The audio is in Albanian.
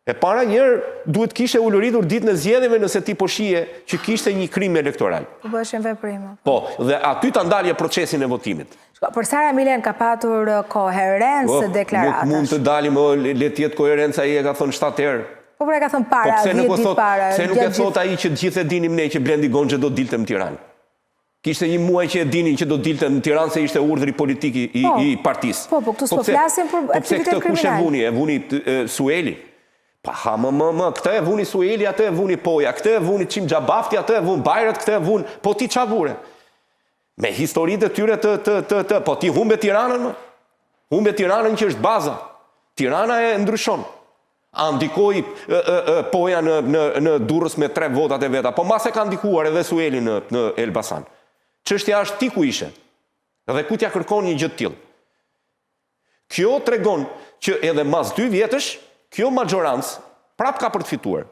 E para njërë duhet kishe ulluritur ditën e zgjedhjeve nëse ti po shije që kishte një krim elektoral. Po bëshin veprime. Po, dhe aty ta ndalje procesin e votimit. Por Sara Milen ka patur koherencë deklaratash. Mund të dalim, le të jetë koherenca i e ka thënë 7 herë. Po pra ka thënë para, 10 ditë para. Pse nuk e thot ai që gjithë e dinim ne që Blendi Gonxhe do dilte në Tiranë. Kishte një muaj që e dinin që do dilte në Tiranë se ishte urdhri politik i partisë. Po, këtu s'po flasim për aktivitet kriminal. Kush e vuni? E vuni Sueli. Pa, këtë e vuni Sueli, atë e vuni Poja, këtë e vuni Çim Xhabafti, atë e vuni Bajrat, këtë e vuni, po ti ç'a vure? Me historitë e tyre po ti humbe Tiranën, më? Humbe Tiranën që është baza. Tirana e ndryshon. A ndikoi Poja në Durrës me 3 votat e veta, po mas e ka ndikuar edhe Sueli në Elbasan. Çështja është ti ku ishe, dhe ku t'ja kërkon një gjë të tillë. Kjo tregon që edhe mas 2 vjetësh, kjo majorancë prap ka për të fituar.